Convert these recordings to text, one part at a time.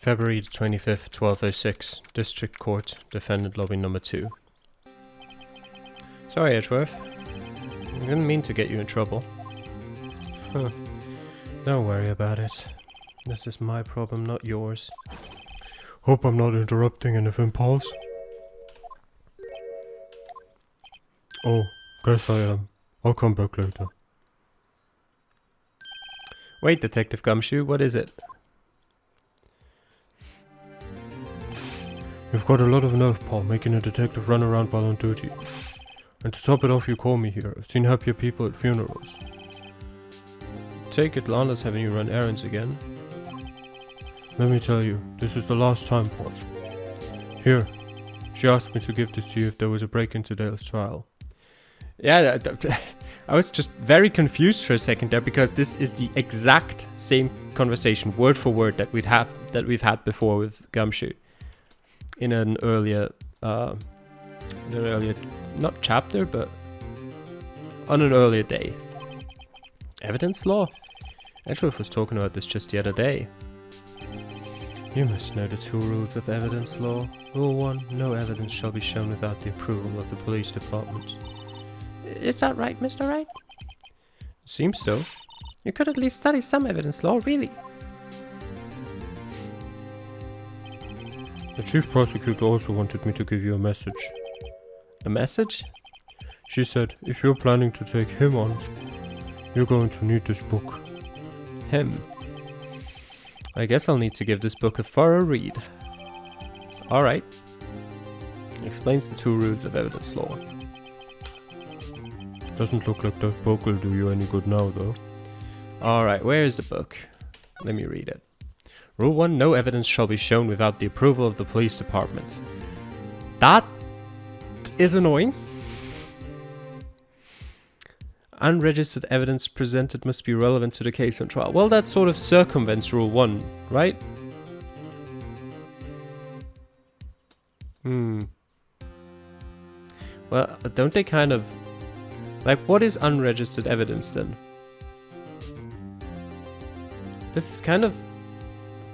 February 25th, 12:06, District Court, Defendant Lobby Number 2. Sorry, Edgeworth. I didn't mean to get you in trouble. Huh. Don't worry about it. This is my problem, not yours. Hope I'm not interrupting anything, Pauls. Oh, guess I am. I'll come back later. Wait, Detective Gumshoe, what is it? You've got a lot of nerve, Paul, making a detective run around while on duty. And to top it off, you call me here. I've seen happier people at funerals. Take it Lana's having you run errands again. Let me tell you, this is the last time, Paul. Here. She asked me to give this to you if there was a break into Dale's trial. Yeah, I was just very confused for a second there, because this is the exact same conversation, word for word, that we've had before with Gumshoe. In an earlier, not chapter, but on an earlier day. Evidence law? Edgeworth was talking about this just the other day. You must know the 2 rules of evidence law. Rule 1, no evidence shall be shown without the approval of the police department. Is that right, Mr. Wright? Seems so. You could at least study some evidence law, really. The chief prosecutor also wanted me to give you a message. A message? She said, if you're planning to take him on, you're going to need this book. Him? I guess I'll need to give this book a thorough read. Alright. Explains the 2 rules of evidence law. Doesn't look like that book will do you any good now, though. Alright, where is the book? Let me read it. Rule 1, no evidence shall be shown without the approval of the police department. That is annoying. Unregistered evidence presented must be relevant to the case on trial. Well, that sort of circumvents Rule 1, right? Well, don't they kind of... Like, what is unregistered evidence then? This is kind of...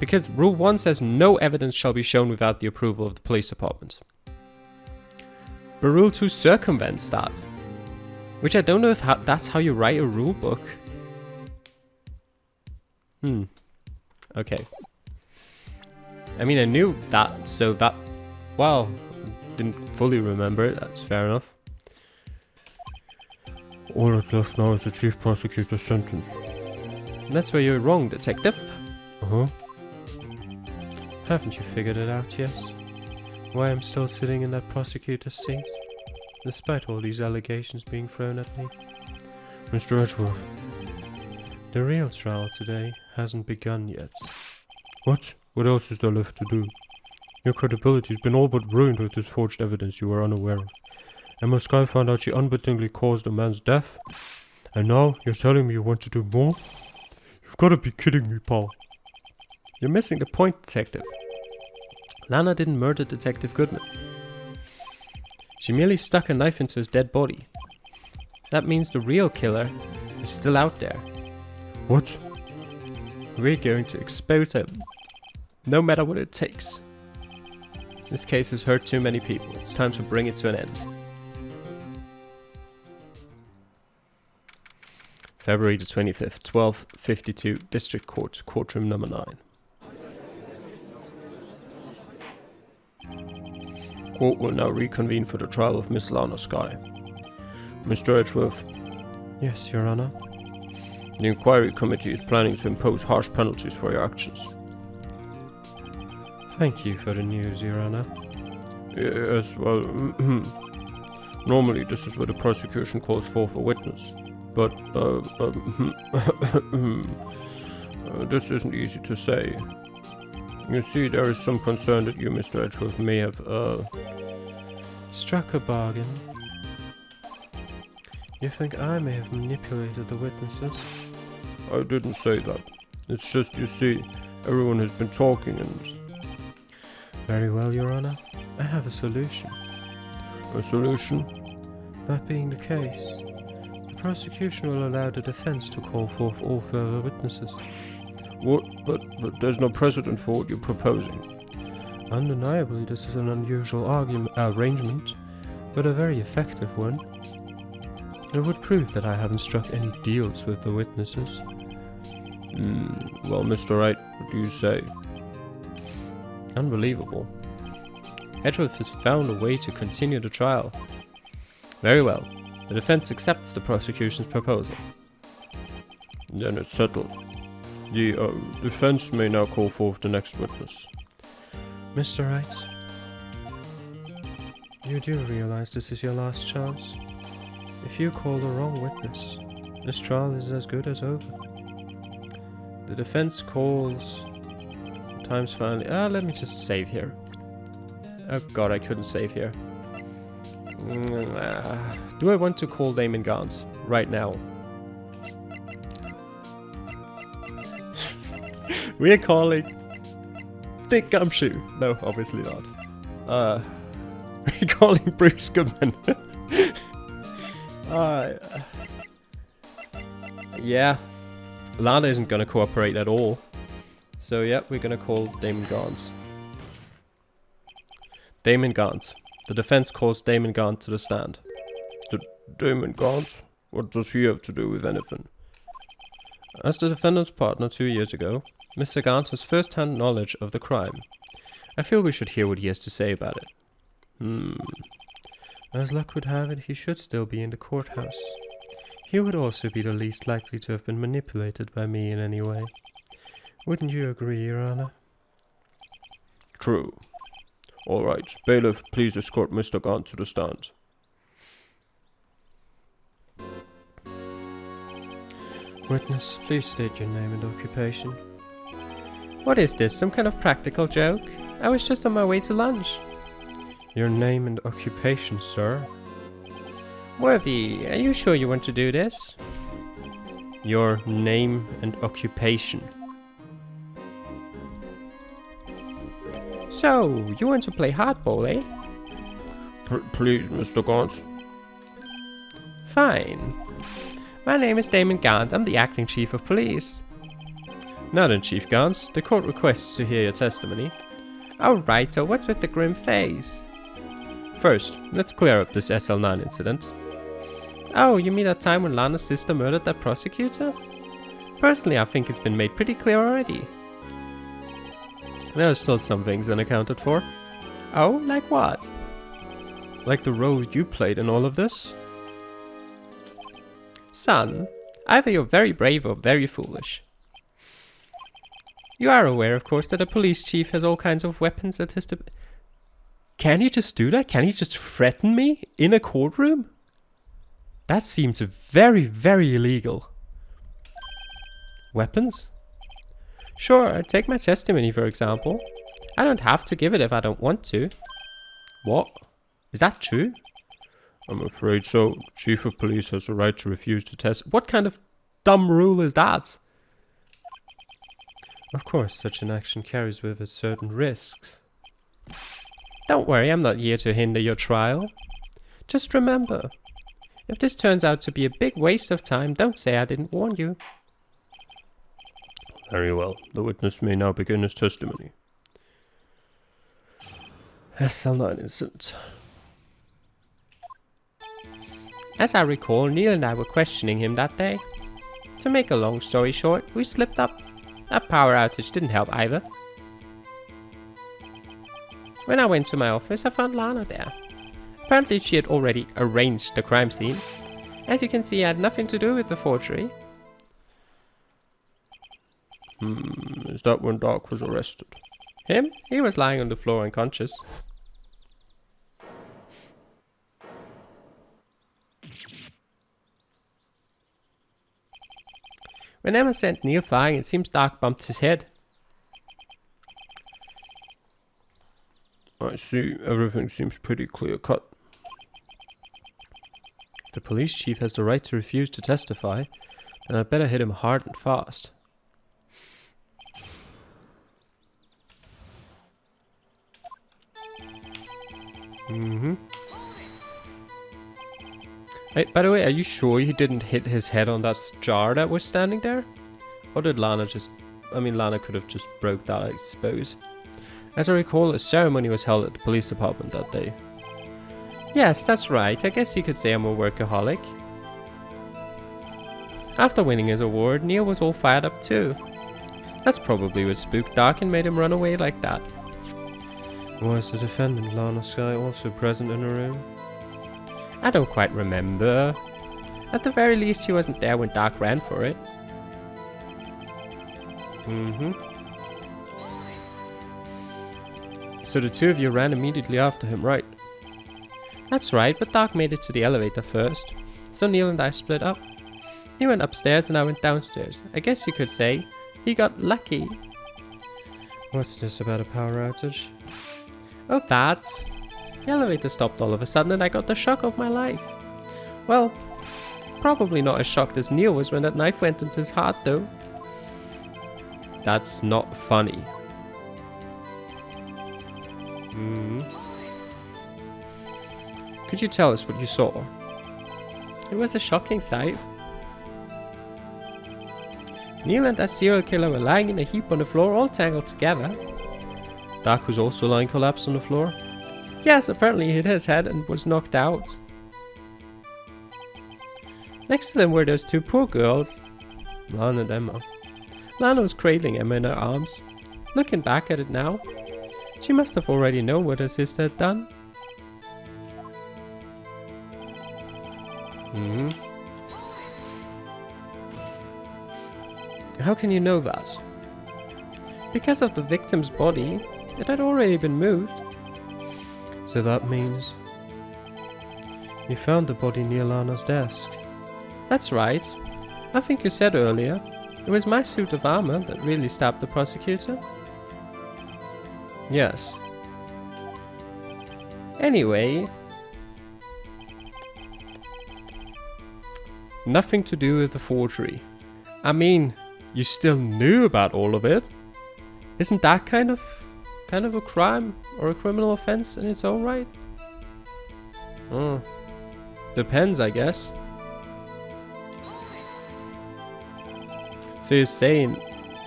Because Rule 1 says no evidence shall be shown without the approval of the police department. But Rule 2 circumvents that. Which I don't know if that's how you write a rule book. Okay. I mean, I knew that, so that... Well, didn't fully remember it, that's fair enough. All that's left now is the chief prosecutor's sentence. That's where you're wrong, Detective. Uh-huh. Haven't you figured it out yet? Why I'm still sitting in that prosecutor's seat? Despite all these allegations being thrown at me. Mr. Edgeworth. The real trial today hasn't begun yet. What? What else is there left to do? Your credibility's been all but ruined with this forged evidence you were unaware of. Emma Skye found out she unwittingly caused a man's death. And now you're telling me you want to do more? You've got to be kidding me, Paul. You're missing the point, Detective. Lana didn't murder Detective Goodman. She merely stuck a knife into his dead body. That means the real killer is still out there. What? We're going to expose him. No matter what it takes. This case has hurt too many people. It's time to bring it to an end. February the 25th, 12:52, District Court, Courtroom Number 9. Court will now reconvene for the trial of Miss Lana Skye. Mr. Edgeworth. Yes, Your Honor. The inquiry committee is planning to impose harsh penalties for your actions. Thank you for the news, Your Honor. Yes, well, normally this is where the prosecution calls forth a witness. But, this isn't easy to say. You see, there is some concern that you, Mr. Edgeworth, may have, struck a bargain. You think I may have manipulated the witnesses? I didn't say that. It's just, you see, everyone has been talking and... Very well, Your Honor. I have a solution. A solution? That being the case, the prosecution will allow the defense to call forth all further witnesses. But there's no precedent for what you're proposing. Undeniably, this is an unusual arrangement, but a very effective one. It would prove that I haven't struck any deals with the witnesses. Well, Mr. Wright, what do you say? Unbelievable. Edgeworth has found a way to continue the trial. Very well. The defense accepts the prosecution's proposal. Then it's settled. The defense may now call forth the next witness. Mr. Wright, you do realize this is your last chance? If you call the wrong witness, this trial is as good as over. The defense calls... Time's finally... let me just save here. Oh god, I couldn't save here. Do I want to call Damon Gaunt right now? We're calling Dick Gumshoe. No, obviously not. We're calling Bruce Goodman. Yeah. Lana isn't going to cooperate at all. So yeah, we're going to call Damon Gaunt. Damon Gaunt. The defense calls Damon Gaunt to the stand. Damon Gaunt? What does he have to do with anything? As the defendant's partner 2 years ago, Mr. Gaunt has first-hand knowledge of the crime. I feel we should hear what he has to say about it. As luck would have it, he should still be in the courthouse. He would also be the least likely to have been manipulated by me in any way. Wouldn't you agree, Your Honor? True. All right, bailiff, please escort Mr. Gaunt to the stand. Witness, please state your name and occupation. What is this, some kind of practical joke? I was just on my way to lunch. Your name and occupation, sir. Worthy, are you sure you want to do this? Your name and occupation. So, you want to play hardball, eh? Please, Mr. Gaunt. Fine. My name is Damon Gaunt. I'm the acting chief of police. Now then, Chief Gaunt, the court requests to hear your testimony. Oh, righto, what's with the grim face? First, let's clear up this SL9 incident. Oh, you mean that time when Lana's sister murdered that prosecutor? Personally, I think it's been made pretty clear already. There are still some things unaccounted for. Oh, like what? Like the role you played in all of this? Son, either you're very brave or very foolish. You are aware, of course, that a police chief has all kinds of weapons at his... Can he just do that? Can he just threaten me in a courtroom? That seems very, very illegal. Weapons? Sure, take my testimony for example. I don't have to give it if I don't want to. What? Is that true? I'm afraid so. Chief of police has the right to refuse to test. What kind of dumb rule is that? Of course, such an action carries with it certain risks. Don't worry, I'm not here to hinder your trial. Just remember, if this turns out to be a big waste of time, don't say I didn't warn you. Very well. The witness may now begin his testimony. SL9 incident. As I recall, Neil and I were questioning him that day. To make a long story short, we slipped up. That power outage didn't help either. When I went to my office, I found Lana there. Apparently she had already arranged the crime scene. As you can see, I had nothing to do with the forgery. Is that when Doc was arrested? Him? He was lying on the floor unconscious. When Emma sent Neil flying, it seems Doc bumped his head. I see. Everything seems pretty clear-cut. If the police chief has the right to refuse to testify, then I'd better hit him hard and fast. Hey, by the way, are you sure he didn't hit his head on that jar that was standing there? Or did Lana just... I mean, Lana could have just broke that, I suppose. As I recall, a ceremony was held at the police department that day. Yes, that's right. I guess you could say I'm a workaholic. After winning his award, Neil was all fired up too. That's probably what spooked Dark and made him run away like that. Was the defendant, Lana Skye, also present in the room? I don't quite remember. At the very least, she wasn't there when Dark ran for it. So the two of you ran immediately after him, right? That's right, but Dark made it to the elevator first. So Neil and I split up. He went upstairs and I went downstairs. I guess you could say he got lucky. What's this about a power outage? Oh, that. The elevator stopped all of a sudden and I got the shock of my life. Well, probably not as shocked as Neil was when that knife went into his heart though. That's not funny. Could you tell us what you saw? It was a shocking sight. Neil and that serial killer were lying in a heap on the floor, all tangled together. Dark was also lying collapsed on the floor? Yes, apparently he hit his head and was knocked out. Next to them were those two poor girls. Lana and Emma. Lana was cradling Emma in her arms. Looking back at it now, she must have already known what her sister had done. How can you know that? Because of the victim's body, it had already been moved. So that means you found the body near Lana's desk. That's right. I think you said earlier, it was my suit of armor that really stabbed the prosecutor. Yes. Anyway, nothing to do with the forgery. I mean, you still knew about all of it. Isn't that kind of a crime or a criminal offense in its own right? Depends, I guess. So you're saying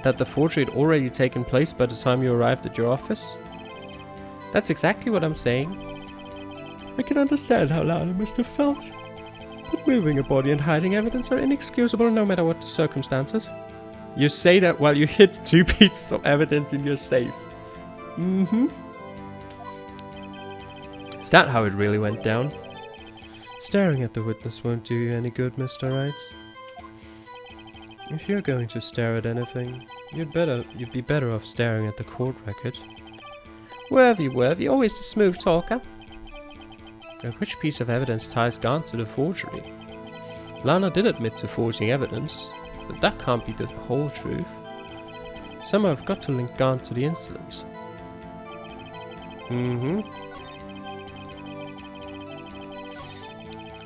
that the forgery had already taken place by the time you arrived at your office? That's exactly what I'm saying. I can understand how Lana must have felt. But moving a body and hiding evidence are inexcusable no matter what the circumstances. You say that while you hid 2 pieces of evidence in your safe. Is that how it really went down? Staring at the witness won't do you any good, Mr. Wright. If you're going to stare at anything, you'd be better off staring at the court record. Worthy, always the smooth talker. And which piece of evidence ties Gant to the forgery? Lana did admit to forging evidence, but that can't be the whole truth. Somehow I've got to link Gant to the incidents. I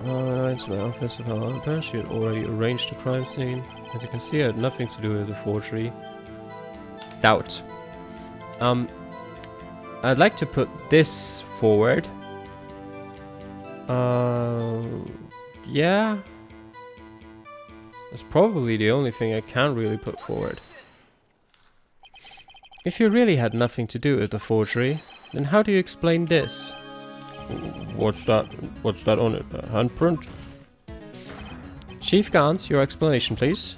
went to my office and apparently she had already arranged the crime scene. As you can see, it had nothing to do with the forgery. Doubt. I'd like to put this forward. Yeah. That's probably the only thing I can really put forward. If you really had nothing to do with the forgery, then how do you explain this? What's that? What's that on it? A handprint? Chief Gant, your explanation, please.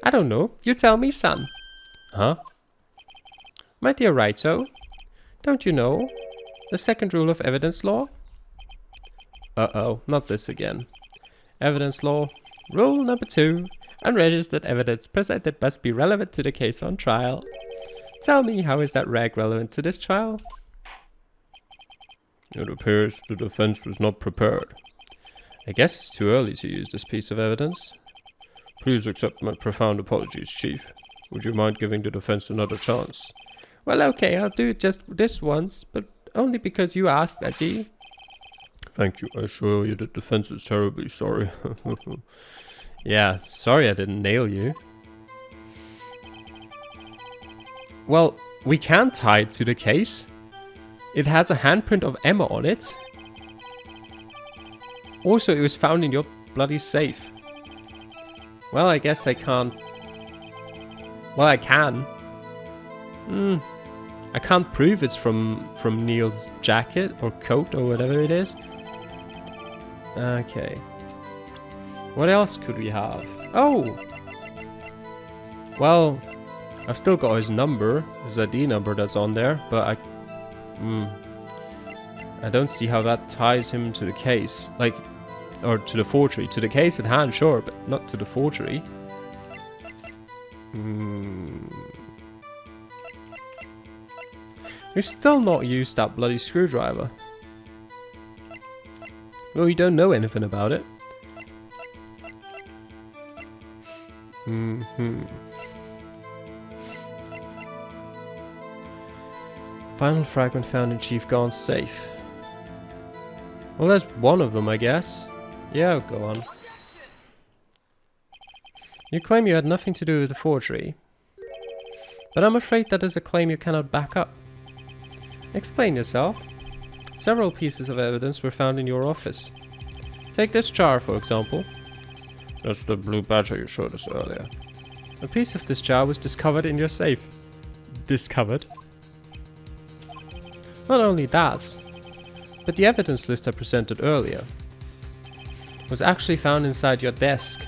I don't know. You tell me, son. Huh? My dear Wrighto, don't you know the second rule of evidence law? Uh-oh, not this again. Evidence law. Rule number 2. Unregistered evidence presented must be relevant to the case on trial. Tell me, how is that reg relevant to this trial? It appears the defense was not prepared. I guess it's too early to use this piece of evidence. Please accept my profound apologies, Chief. Would you mind giving the defense another chance? Well, okay, I'll do it just this once, but only because you asked, Ajay. Thank you. I assure you the defense is terribly sorry. Yeah, sorry I didn't nail you. Well, we can tie it to the case. It has a handprint of Emma on it. Also, it was found in your bloody safe. Well, I guess I can't. Well, I can. I can't prove it's from Neil's jacket or coat or whatever it is. Okay. What else could we have? Oh! Well, I've still got his number, his ID number that's on there, but I don't see how that ties him to the case. Like, or to the forgery. To the case at hand, sure, but not to the forgery. We've still not used that bloody screwdriver. Well, we don't know anything about it. Final fragment found in Chief Garn's safe. Well, there's one of them, I guess. Yeah, go on. You claim you had nothing to do with the forgery, but I'm afraid that is a claim you cannot back up. Explain yourself. Several pieces of evidence were found in your office. Take this jar, for example. That's the blue badger you showed us earlier. A piece of this jar was discovered in your safe. Discovered? Not only that, but the evidence list I presented earlier was actually found inside your desk.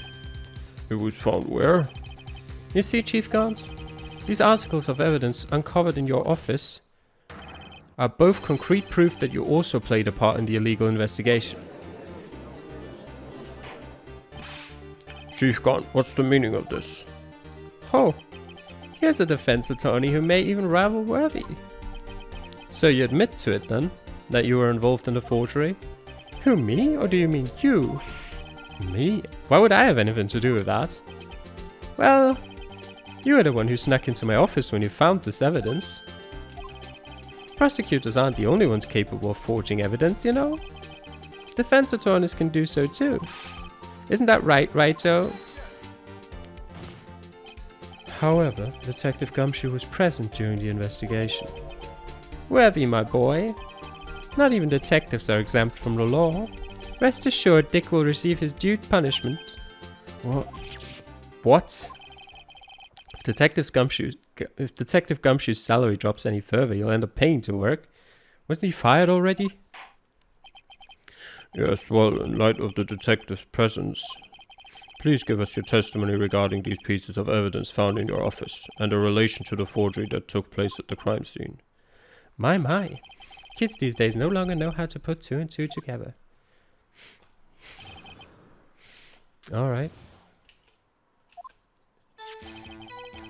It was found where? You see, Chief Gant, these articles of evidence uncovered in your office are both concrete proof that you also played a part in the illegal investigation. Chief Gant, what's the meaning of this? Oh, here's a defense attorney who may even rival Worthy. So you admit to it then, that you were involved in the forgery? Who, me? Or do you mean you? Me? Why would I have anything to do with that? Well, you were the one who snuck into my office when you found this evidence. Prosecutors aren't the only ones capable of forging evidence, you know? Defense attorneys can do so too. Isn't that right, Righto? However, Detective Gumshoe was present during the investigation. Worthy, my boy. Not even detectives are exempt from the law. Rest assured Dick will receive his due punishment. What? If Detective Gumshoe's salary drops any further, he'll end up paying to work. Wasn't he fired already? Yes, well, in light of the detective's presence, please give us your testimony regarding these pieces of evidence found in your office and the relation to the forgery that took place at the crime scene. My. Kids these days no longer know how to put two and two together. Alright.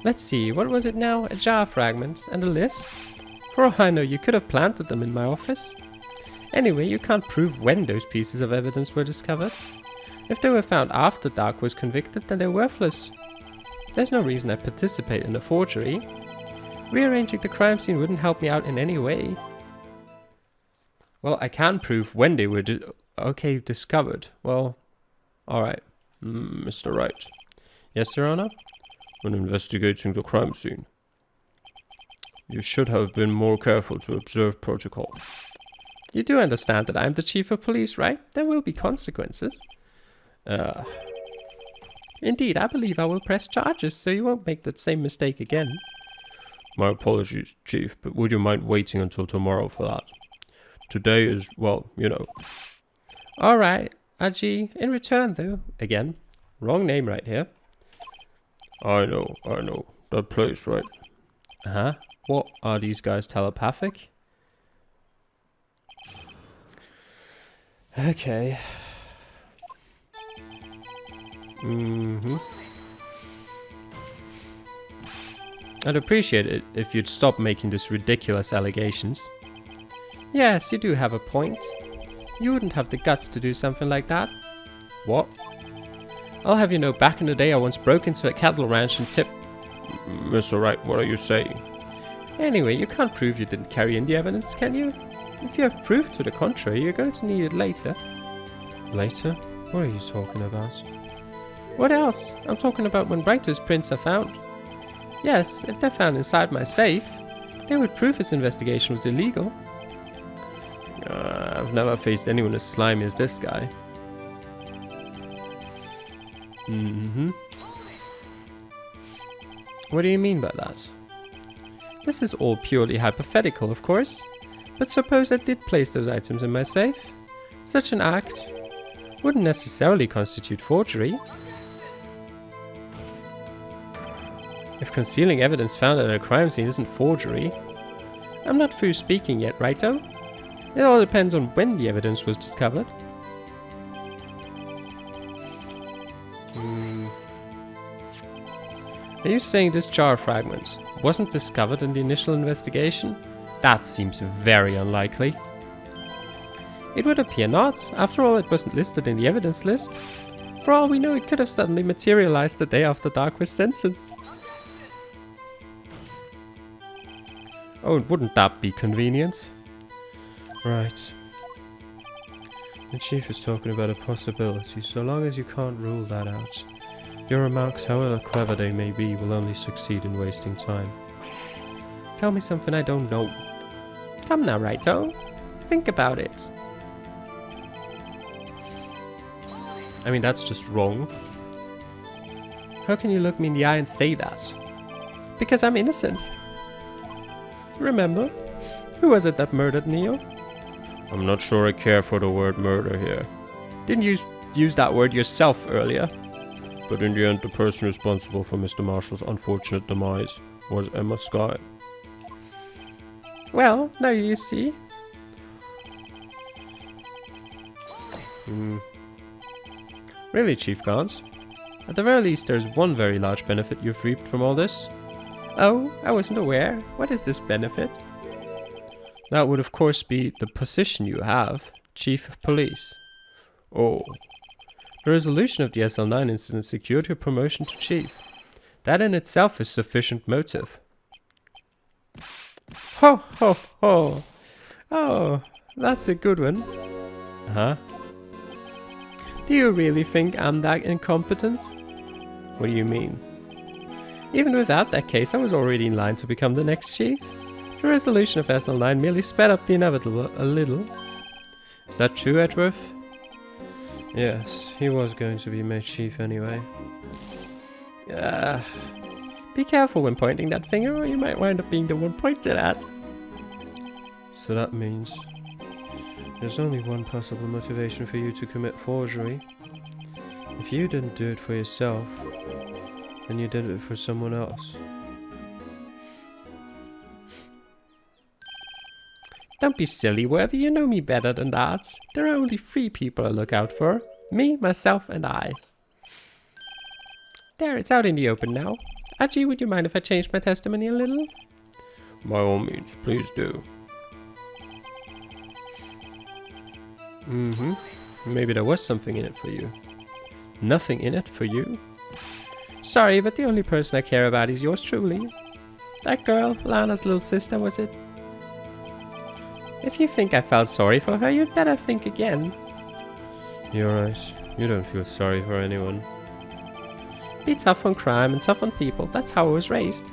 Let's see, what was it now? A jar fragment and a list? For all I know, you could have planted them in my office. Anyway, you can't prove when those pieces of evidence were discovered. If they were found after Dark was convicted, then they're worthless. There's no reason I participate in the forgery. Rearranging the crime scene wouldn't help me out in any way. Well, I can prove when they were discovered. Well, alright. Mr. Wright. Yes, Your Honor? When investigating the crime scene, you should have been more careful to observe protocol. You do understand that I'm the chief of police, right? There will be consequences. Indeed, I believe I will press charges so you won't make that same mistake again. My apologies, Chief, but would you mind waiting until tomorrow for that? Today is, well, you know. Alright, Aji, in return though, again, wrong name right here. I know, that place, right? Uh-huh. What, are these guys telepathic? Okay. I'd appreciate it if you'd stop making these ridiculous allegations. Yes, you do have a point. You wouldn't have the guts to do something like that. What? I'll have you know, back in the day I once broke into a cattle ranch and tipped... Mr. Wright, what are you saying? Anyway, you can't prove you didn't carry in the evidence, can you? If you have proof to the contrary, you're going to need it later. Later? What are you talking about? What else? I'm talking about when Writer's prints are found. Yes, if they're found inside my safe, they would prove its investigation was illegal. I've never faced anyone as slimy as this guy. Mm-hmm. What do you mean by that? This is all purely hypothetical, of course. But suppose I did place those items in my safe. Such an act wouldn't necessarily constitute forgery. If concealing evidence found at a crime scene isn't forgery, I'm not through speaking yet, righto? It all depends on when the evidence was discovered. Are you saying this jar fragment wasn't discovered in the initial investigation? That seems very unlikely. It would appear not. After all, it wasn't listed in the evidence list. For all we know, it could have suddenly materialized the day after Dark was sentenced. Oh, wouldn't that be convenient? Right. The chief is talking about a possibility. So long as you can't rule that out, your remarks, however clever they may be, will only succeed in wasting time. Tell me something I don't know. Come now, righto. Think about it. I mean, that's just wrong. How can you look me in the eye and say that? Because I'm innocent. Remember? Who was it that murdered Neil? I'm not sure I care for the word murder here. Didn't you use that word yourself earlier? But in the end, the person responsible for Mr. Marshall's unfortunate demise was Emma Skye. Well, now you see. Really, Chief Gaunt? At the very least, there's one very large benefit you've reaped from all this. Oh, I wasn't aware. What is this benefit? That would, of course, be the position you have, Chief of Police. Oh. The resolution of the SL9 incident secured your promotion to Chief. That in itself is sufficient motive. Ho ho ho! Oh, that's a good one. Huh? Do you really think I'm that incompetent? What do you mean? Even without that case, I was already in line to become the next chief. The resolution of SL9 merely sped up the inevitable a little. Is that true, Edgeworth? Yes, he was going to be made chief anyway. Be careful when pointing that finger, or you might wind up being the one pointed at. So that means there's only one possible motivation for you to commit forgery. If you didn't do it for yourself, then you did it for someone else. Don't be silly, Worthy. You know me better than that. There are only 3 people I look out for. Me, myself, and I. There, it's out in the open now. Archie, would you mind if I changed my testimony a little? By all means, please do. Maybe there was something in it for you. Nothing in it for you? Sorry, but the only person I care about is yours truly. That girl, Lana's little sister, was it? If you think I felt sorry for her, you'd better think again. You're right. You don't feel sorry for anyone. Be tough on crime and tough on people. That's how I was raised.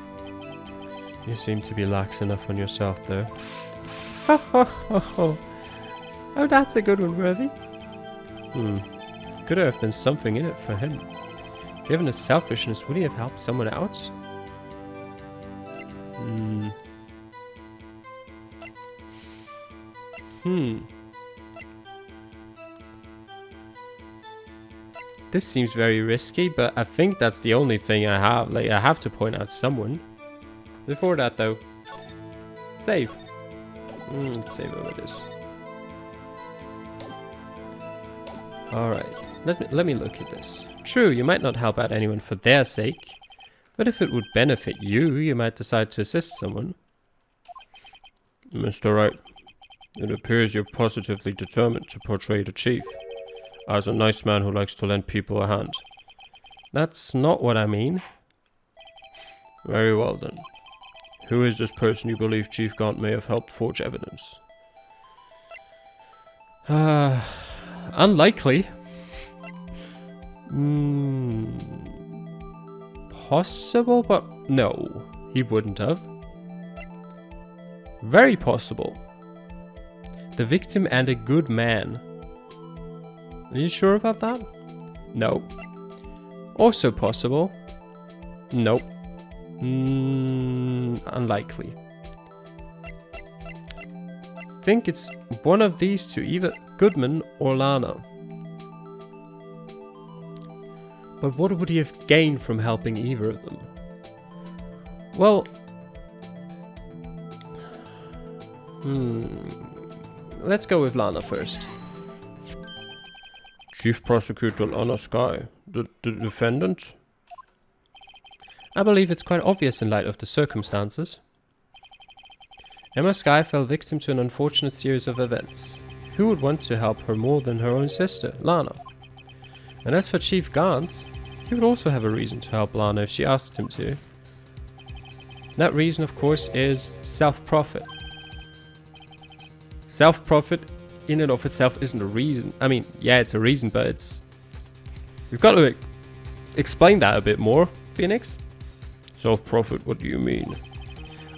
You seem to be lax enough on yourself, though. Ho ho ho ho. Oh, that's a good one, Worthy. Could there have been something in it for him? Given his selfishness, would he have helped someone out? This seems very risky, but I think that's the only thing I have. Like, I have to point out someone. Before that, though. Save. Save over this. Alright, let me look at this. True, you might not help out anyone for their sake, but if it would benefit you, you might decide to assist someone. Mr. Wright, it appears you're positively determined to portray the chief as a nice man who likes to lend people a hand. That's not what I mean. Very well then. Who is this person you believe Chief Gaunt may have helped forge evidence? Unlikely. Possible, but no, he wouldn't have. Very possible. The victim and a good man. Are you sure about that? No. Also possible. Nope. Unlikely. Think it's one of these two, either Goodman or Lana. But what would he have gained from helping either of them? Well... Let's go with Lana first. Chief Prosecutor Lana Sky, the defendant? I believe it's quite obvious in light of the circumstances. Emma Sky fell victim to an unfortunate series of events. Who would want to help her more than her own sister, Lana? And as for Chief Gant, he would also have a reason to help Lana if she asked him to. That reason, of course, is self-profit. Self-profit in and of itself isn't a reason. I mean, yeah, it's a reason, but it's... We've got to explain that a bit more, Phoenix. Self-profit, what do you mean?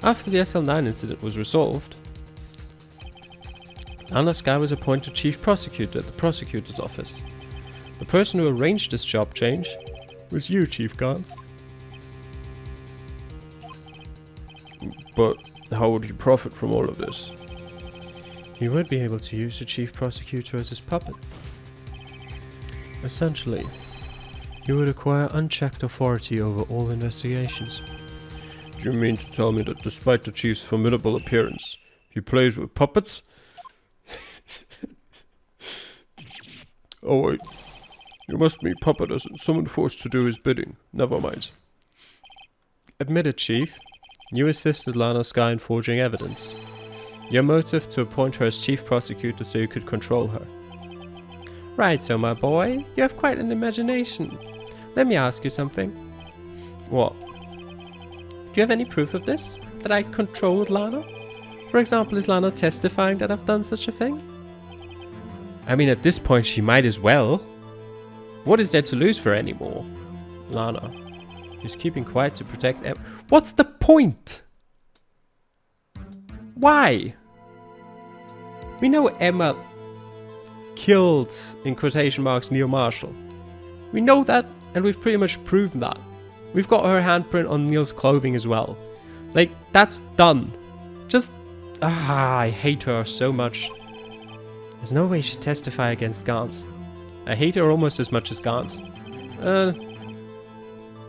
After the SL9 incident was resolved, Lana Sky was appointed Chief Prosecutor at the Prosecutor's Office. The person who arranged this job change was you, Chief Gant. But how would he profit from all of this? He would be able to use the Chief Prosecutor as his puppet. Essentially, he would acquire unchecked authority over all investigations. Do you mean to tell me that despite the Chief's formidable appearance, he plays with puppets? Oh wait, you must mean puppet as in someone forced to do his bidding. Never mind. Admit it, Chief. You assisted Lana Sky in forging evidence. Your motive to appoint her as Chief Prosecutor so you could control her. Right, so my boy, you have quite an imagination. Let me ask you something. What? Do you have any proof of this? That I controlled Lana? For example, is Lana testifying that I've done such a thing? I mean, at this point she might as well. What is there to lose for anymore? Lana is keeping quiet to protect What's the point? Why? We know Emma killed, in quotation marks, Neil Marshall. We know that, and we've pretty much proven that. We've got her handprint on Neil's clothing as well. Like, that's done. Just... I hate her so much. There's no way she'd testify against Gant. I hate her almost as much as Gant.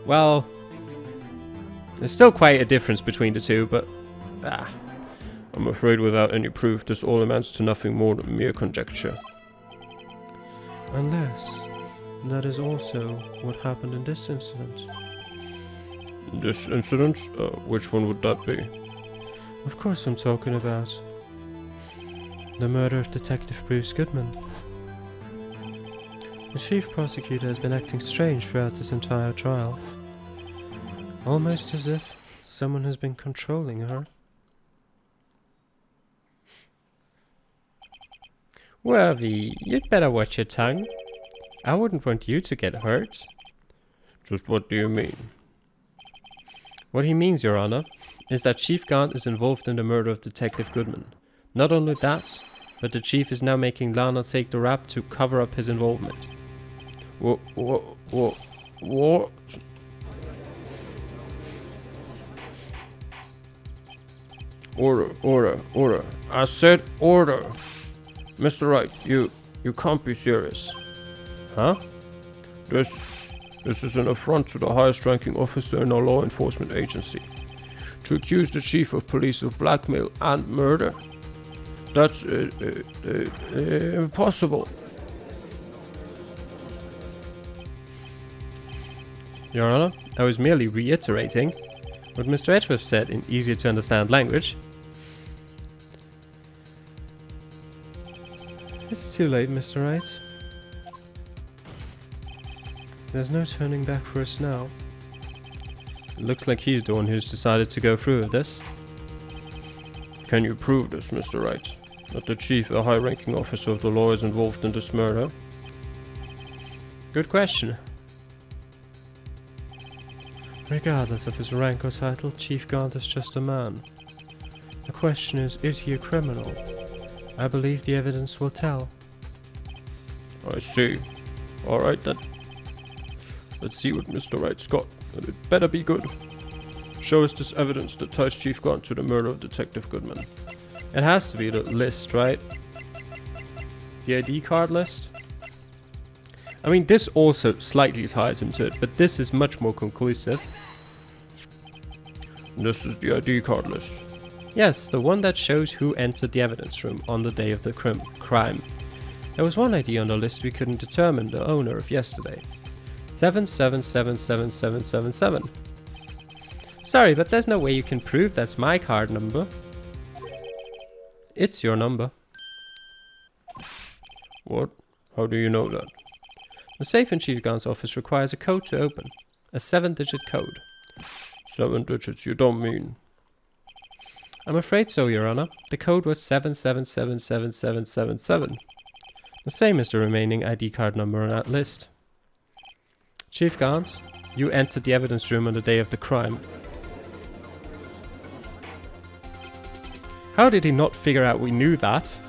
Well... There's still quite a difference between the two, but... I'm afraid without any proof, this all amounts to nothing more than mere conjecture. Unless... that is also what happened in this incident. This incident? Which one would that be? Of course I'm talking about the murder of Detective Bruce Goodman. The Chief Prosecutor has been acting strange throughout this entire trial. Almost as if someone has been controlling her. Worthy, you'd better watch your tongue. I wouldn't want you to get hurt. Just what do you mean? What he means, Your Honor, is that Chief Gant is involved in the murder of Detective Goodman. Not only that, but the Chief is now making Lana take the rap to cover up his involvement. What? Order. I said order. Mr. Wright, you can't be serious. Huh? This is an affront to the highest ranking officer in our law enforcement agency. To accuse the chief of police of blackmail and murder. That's impossible. Your Honor, I was merely reiterating what Mr. Edgeworth said in easier to understand language. It's too late, Mr. Wright. There's no turning back for us now. It looks like he's the one who's decided to go through with this. Can you prove this, Mr. Wright? That the chief, a high-ranking officer of the law, is involved in this murder? Good question. Regardless of his rank or title, Chief Gant is just a man. The question is he a criminal? I believe the evidence will tell. I see. Alright then. Let's see what Mr. Wright's got, and it better be good. Show us this evidence that ties Chief Gaunt to the murder of Detective Goodman. It has to be the list, right? The ID card list? I mean, this also slightly ties him to it, but this is much more conclusive. This is the ID card list. Yes, the one that shows who entered the evidence room on the day of the crime. There was one ID on the list we couldn't determine the owner of yesterday. 77777777. Sorry, but there's no way you can prove that's my card number. It's your number. What? How do you know that? The safe in Chief Gaunt's office requires a code to open. A 7-digit code. 7 digits, you don't mean? I'm afraid so, Your Honor. The code was 77777777. The same as the remaining ID card number on that list. Chief Gaunt, you entered the evidence room on the day of the crime. How did he not figure out we knew that?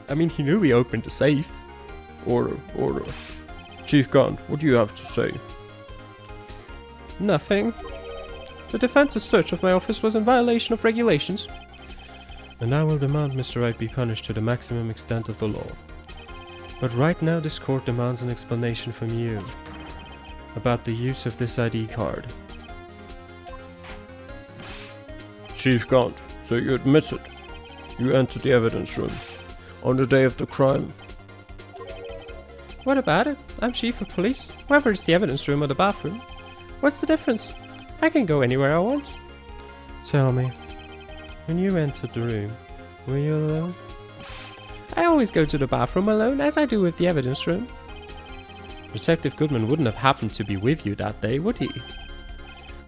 I mean, he knew we opened the safe. Order, order. Chief Gaunt, what do you have to say? Nothing. The defense's search of my office was in violation of regulations. And I will demand Mr. Wright be punished to the maximum extent of the law. But right now this court demands an explanation from you about the use of this ID card. Chief Gaunt, so you admit it. You entered the evidence room on the day of the crime. What about it? I'm chief of police. Whether it's the evidence room or the bathroom. What's the difference? I can go anywhere I want. Tell me, when you entered the room, were you alone? I always go to the bathroom alone, as I do with the evidence room. Detective Goodman wouldn't have happened to be with you that day, would he?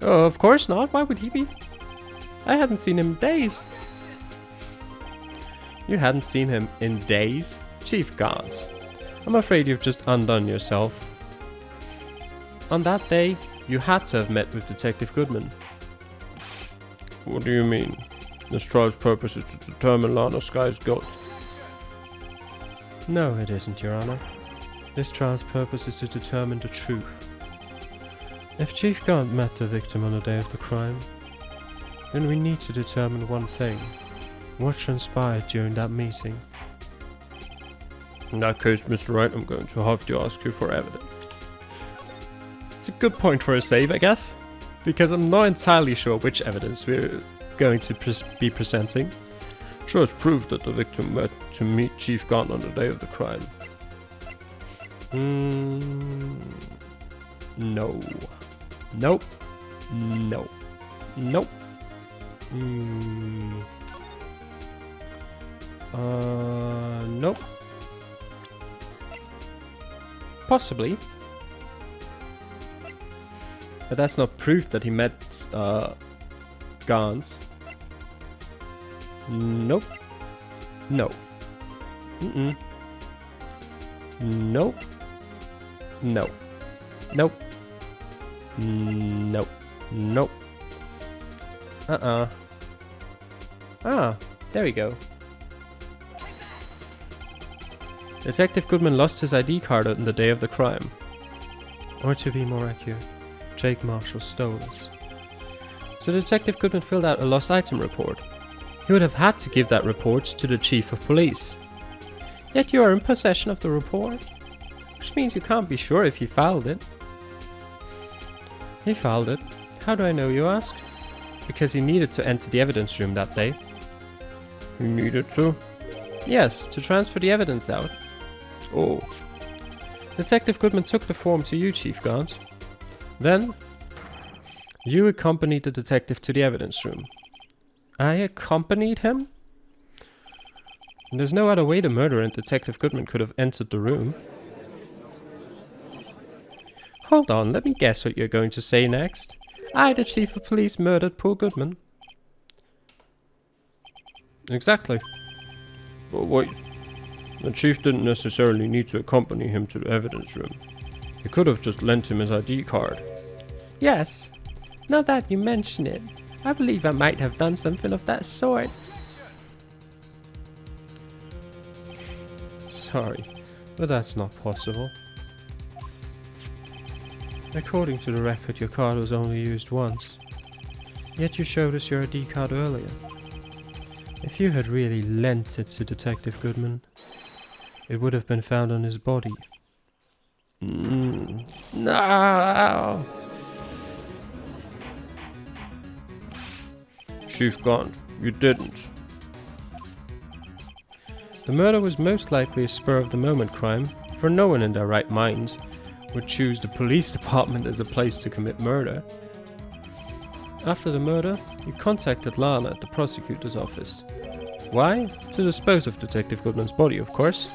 Oh, of course not. Why would he be? I hadn't seen him in days. You hadn't seen him in days? Chief Gaunt, I'm afraid you've just undone yourself. On that day, you had to have met with Detective Goodman. What do you mean? This trial's purpose is to determine Lana Sky's guilt. No, it isn't, Your Honor. This trial's purpose is to determine the truth. If Chief Gaunt met the victim on the day of the crime, then we need to determine one thing. What transpired during that meeting? In that case, Mr. Wright, I'm going to have to ask you for evidence. It's a good point for a save, I guess. Because I'm not entirely sure which evidence we're going to be presenting. Show us proof that the victim met to meet Chief Gaunt on the day of the crime. No. Nope. No. Nope. Nope. Possibly. But that's not proof that he met Gaunt. Nope. No. Nope. No. Nope. Nope. Nope. Ah, there we go. Detective Goodman lost his ID card on the day of the crime. Or to be more accurate, Jake Marshall stole it. So Detective Goodman filled out a lost item report. He would have had to give that report to the Chief of Police. Yet you are in possession of the report, which means you can't be sure if he filed it. He filed it. How do I know, you ask? Because he needed to enter the evidence room that day. You needed to? Yes, to transfer the evidence out. Oh. Detective Goodman took the form to you, Chief Gaunt. Then, you accompanied the detective to the evidence room. I accompanied him? There's no other way the murderer and Detective Goodman could have entered the room. Hold on, let me guess what you're going to say next. I, the Chief of Police, murdered poor Goodman. Exactly. But wait, the Chief didn't necessarily need to accompany him to the evidence room. He could have just lent him his ID card. Yes, now that you mention it, I believe I might have done something of that sort. Sorry, but that's not possible. According to the record, your card was only used once. Yet you showed us your ID card earlier. If you had really lent it to Detective Goodman, it would have been found on his body. No! Chief Gaunt, you didn't. The murder was most likely a spur-of-the-moment crime, for no one in their right mind would choose the police department as a place to commit murder. After the murder, you contacted Lana at the prosecutor's office. Why? To dispose of Detective Goodman's body, of course.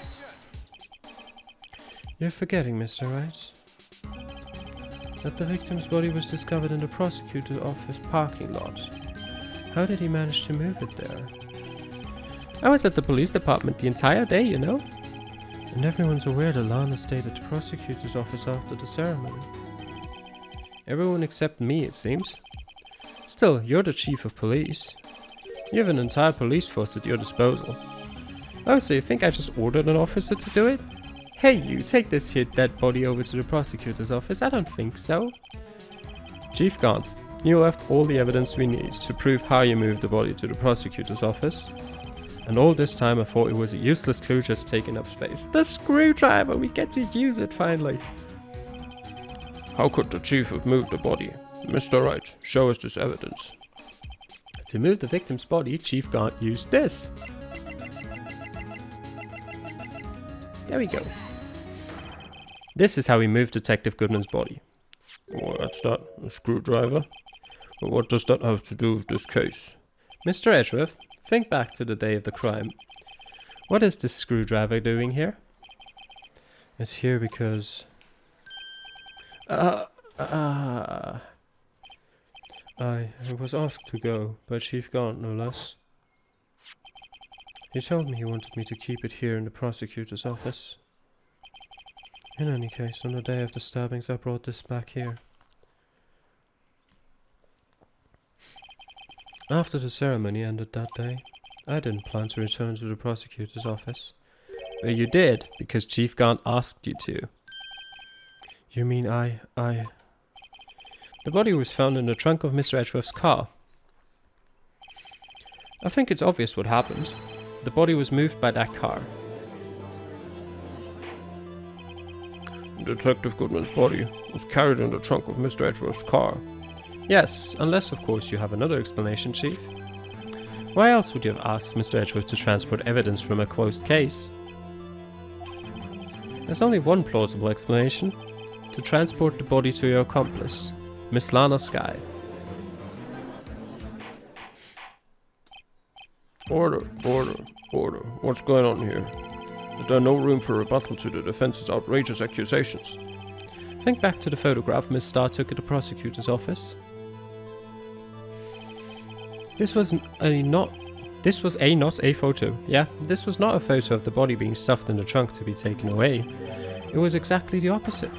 You're forgetting, Mr. Wright, that the victim's body was discovered in the prosecutor's office parking lot. How did he manage to move it there? I was at the police department the entire day, you know. And everyone's aware that Lana stayed at the prosecutor's office after the ceremony. Everyone except me, it seems. Still, you're the chief of police. You have an entire police force at your disposal. Oh, so you think I just ordered an officer to do it? Hey you, take this here dead body over to the prosecutor's office. I don't think so. Chief Gaunt, you left all the evidence we need to prove how you moved the body to the prosecutor's office. And all this time I thought it was a useless clue just taking up space. The screwdriver! We get to use it finally! How could the chief have moved the body? Mr. Wright, show us this evidence. To move the victim's body, Chief Gaunt used this. There we go. This is how he moved Detective Goodman's body. Well, that's that. A screwdriver. But what does that have to do with this case? Mr. Edgeworth, think back to the day of the crime. What is this screwdriver doing here? It's here because... I was asked to go by Chief Gaunt, no less. He told me he wanted me to keep it here in the prosecutor's office. In any case, on the day of the stabbings, I brought this back here. After the ceremony ended that day, I didn't plan to return to the prosecutor's office. But you did, because Chief Gaunt asked you to. You mean The body was found in the trunk of Mr. Edgeworth's car. I think it's obvious what happened. The body was moved by that car. Detective Goodman's body was carried in the trunk of Mr. Edgeworth's car. Yes, unless of course you have another explanation, Chief. Why else would you have asked Mr. Edgeworth to transport evidence from a closed case? There's only one plausible explanation. To transport the body to your accomplice, Miss Lana Skye. Order. What's going on here? Is there no room for rebuttal to the defense's outrageous accusations? Think back to the photograph Miss Starr took at the prosecutor's office. This was not a photo. Yeah, this was not a photo of the body being stuffed in the trunk to be taken away. It was exactly the opposite.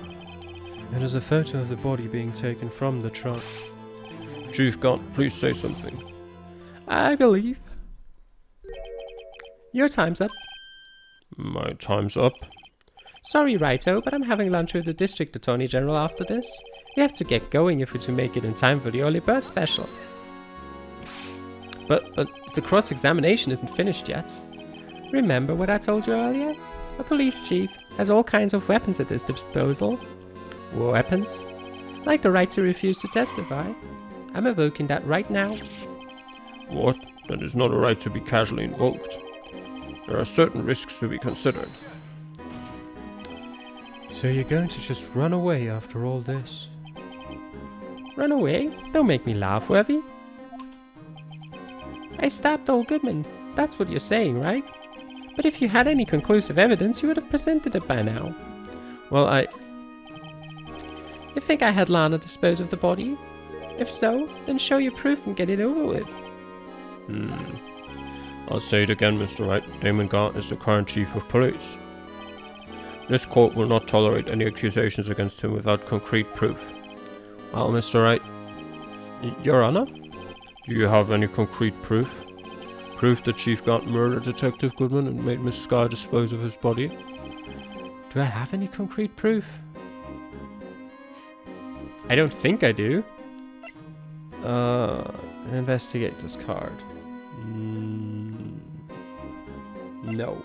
It is a photo of the body being taken from the trunk. Chief Gaunt, please say something. I believe. Your time's up. My time's up? Sorry, Righto, but I'm having lunch with the District Attorney General after this. We have to get going if we're to make it in time for the early bird special. But the cross-examination isn't finished yet. Remember what I told you earlier? A police chief has all kinds of weapons at his disposal. Weapons? Like the right to refuse to testify. I'm evoking that right now. What? That is not a right to be casually invoked. There are certain risks to be considered. So you're going to just run away after all this? Run away? Don't make me laugh, Worthy. I stabbed old Goodman. That's what you're saying, right? But if you had any conclusive evidence, you would have presented it by now. Well, You think I had Lana dispose of the body? If so, then show your proof and get it over with. I'll say it again, Mr. Wright. Damon Gaunt is the current chief of police. This court will not tolerate any accusations against him without concrete proof. Well, Mr. Wright, Your Honor? Do you have any concrete proof? Proof that Chief Gaunt murdered Detective Goodman and made Miss Skye dispose of his body? Do I have any concrete proof? I don't think I do. Investigate this card. No.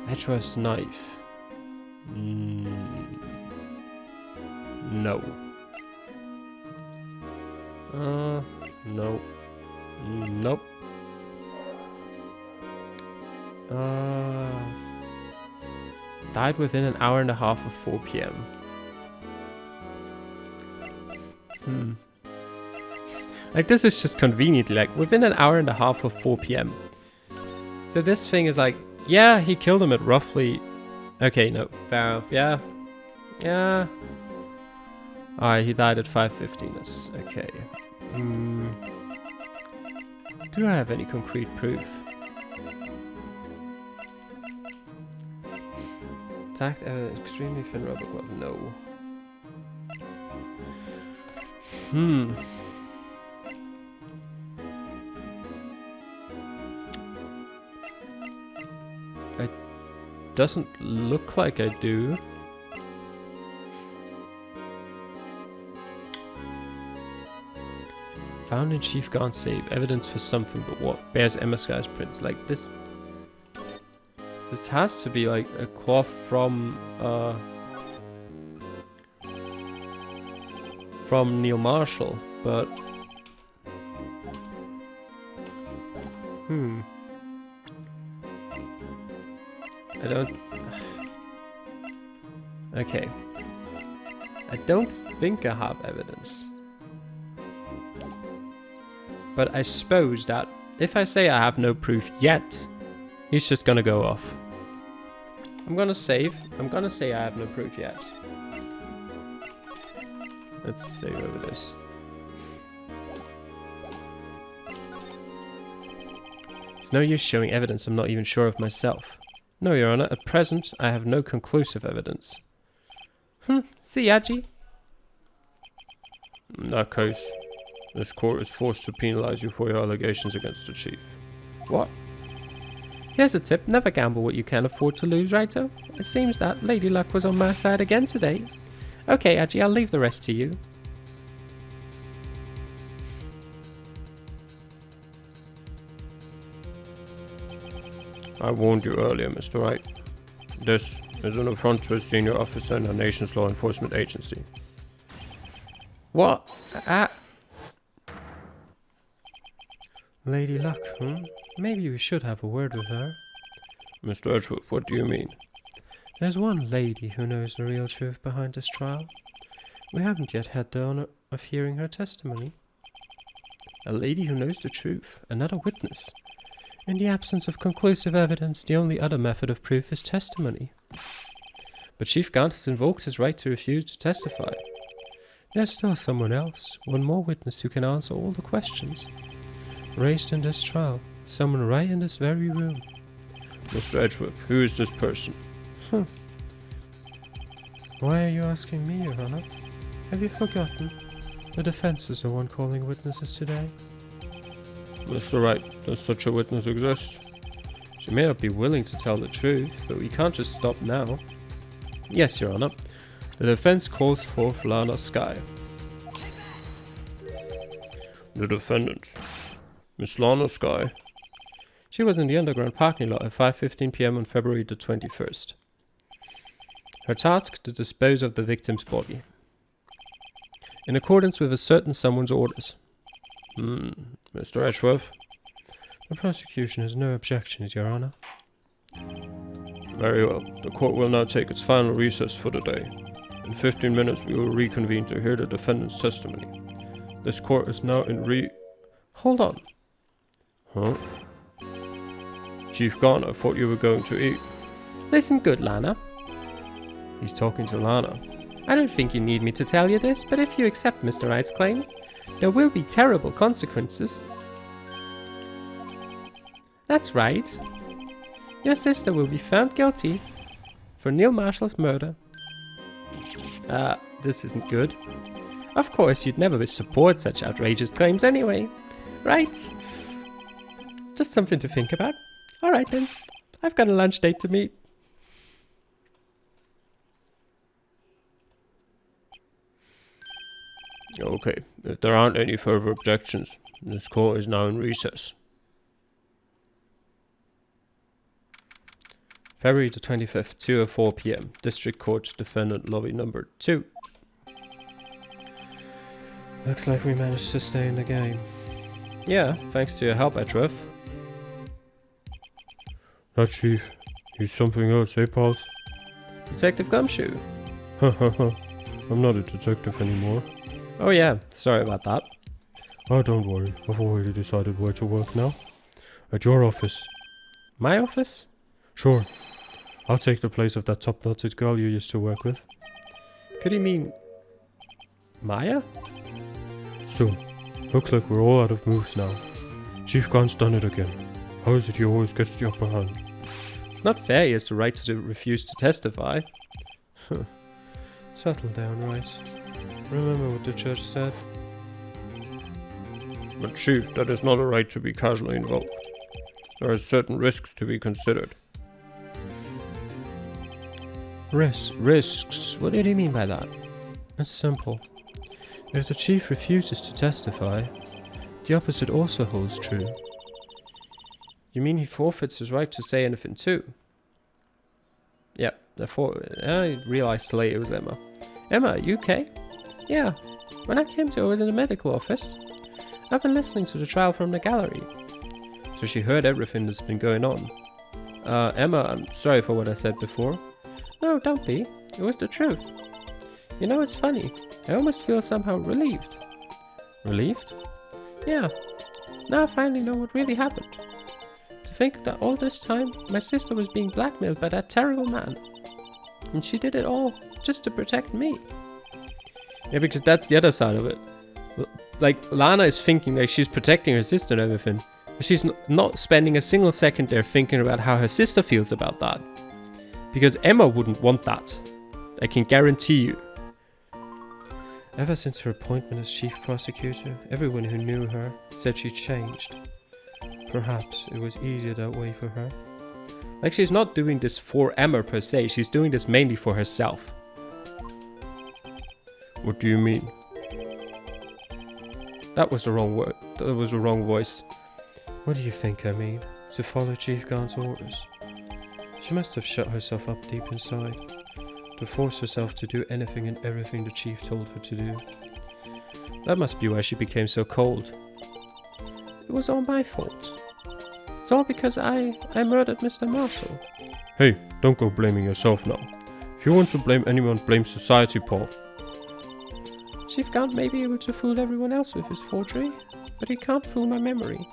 Edgeworth's knife. No. No. Nope. Died within an hour and a half of 4 p.m. Like, this is just conveniently, like, within an hour and a half of 4 p.m. So this thing is like, yeah, he killed him at roughly... Okay, no, fair enough, yeah. Yeah. Alright, he died at 5:15. That's okay. Do I have any concrete proof? Attacked extremely thin rubber glove. No. It doesn't look like I do. Found in Chief Garn's safe. Evidence for something, but what? Bears Emma Sky's print. Like this. This has to be like a cloth from Neil Marshall, but I don't. Okay. I don't think I have evidence. But I suppose that if I say I have no proof yet, he's just gonna go off. I'm gonna save. I'm gonna say I have no proof yet. Let's save over this. It's no use showing evidence I'm not even sure of myself. No, Your Honor, at present I have no conclusive evidence. See, Aji? In that case, this court is forced to penalize you for your allegations against the chief. What? Here's a tip, never gamble what you can't afford to lose, righto? It seems that Lady Luck was on my side again today. Okay, Aji, I'll leave the rest to you. I warned you earlier, Mr. Wright. This is an affront to a senior officer in our nation's law enforcement agency. What? Lady Luck, Maybe we should have a word with her. Mr. Edgeworth, what do you mean? There's one lady who knows the real truth behind this trial. We haven't yet had the honor of hearing her testimony. A lady who knows the truth, another witness. In the absence of conclusive evidence, the only other method of proof is testimony. But Chief Gant has invoked his right to refuse to testify. There's still someone else, one more witness who can answer all the questions raised in this trial, someone right in this very room. Mr. Edgeworth, who is this person? Why are you asking me, Your Honor? Have you forgotten? The defense is the one calling witnesses today. Mr. Wright, does such a witness exist? She may not be willing to tell the truth, but we can't just stop now. Yes, Your Honor. The defense calls forth Lana Skye. The defendant, Miss Lana Skye. She was in the underground parking lot at 5:15 p.m. on February the 21st. Her task, to dispose of the victim's body. In accordance with a certain someone's orders. Mr. Edgeworth? The prosecution has no objections, Your Honor. Very well. The court will now take its final recess for the day. In 15 minutes we will reconvene to hear the defendant's testimony. This court is now in Hold on. Huh? Chief Garn, I thought you were going to eat. Listen good, Lana. He's talking to Lana. I don't think you need me to tell you this, but if you accept Mr. Wright's claims, there will be terrible consequences. That's right. Your sister will be found guilty for Neil Marshall's murder. This isn't good. Of course, you'd never support such outrageous claims anyway, right? Just something to think about. Alright then, I've got a lunch date to meet. Okay, if there aren't any further objections, this court is now in recess. February the 25th, 2:04 p.m. District Court, Defendant Lobby number 2. Looks like we managed to stay in the game. Yeah, thanks to your help, Etruf. That chief, he's something else, eh, pals? Detective Gumshoe. Ha ha ha. I'm not a detective anymore. Oh yeah, sorry about that. Oh, don't worry. I've already decided where to work now. At your office. My office? Sure. I'll take the place of that top-knotted girl you used to work with. Could you mean... Maya? So, looks like we're all out of moves now. Chief Gun's done it again. How is it he always gets the upper hand? It's not fair he has the right to refuse to testify. Settle down, Wright. Remember what the judge said. But Chief, that is not a right to be casually invoked. There are certain risks to be considered. Risks? What did he mean by that? It's simple. If the chief refuses to testify, the opposite also holds true. You mean he forfeits his right to say anything too? Yeah, therefore, I realized later it was Emma. Emma, you okay? Yeah, when I came to, I was in the medical office. I've been listening to the trial from the gallery. So she heard everything that's been going on. Emma, I'm sorry for what I said before. No, don't be. It was the truth. You know, it's funny. I almost feel somehow relieved. Relieved? Yeah. Now I finally know what really happened. To think that all this time, my sister was being blackmailed by that terrible man. And she did it all just to protect me. Yeah, because that's the other side of it. Like, Lana is thinking like she's protecting her sister and everything. But she's not spending a single second there thinking about how her sister feels about that. Because Emma wouldn't want that. I can guarantee you. Ever since her appointment as chief prosecutor, everyone who knew her said she changed. Perhaps it was easier that way for her. Like, she's not doing this for Emma per se, she's doing this mainly for herself. What do you mean? That was the wrong word. That was the wrong voice. What do you think I mean? To follow Chief Garn's orders. She must have shut herself up deep inside, to force herself to do anything and everything the chief told her to do. That must be why she became so cold. It was all my fault. It's all because I murdered Mr. Marshall. Hey, don't go blaming yourself now. If you want to blame anyone, blame society, Paul. Chief Garn may be able to fool everyone else with his forgery, but he can't fool my memory.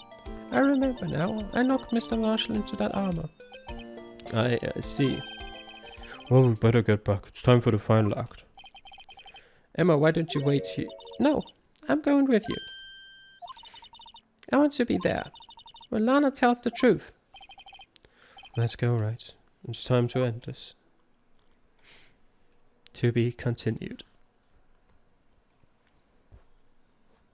I remember now, I knocked Mr. Marshall into that armor. I see. Well, we better get back. It's time for the final act. Emma, why don't you wait here? No, I'm going with you. I want to be there, when Lana tells the truth. Let's go, Wright. It's time to end this. To be continued.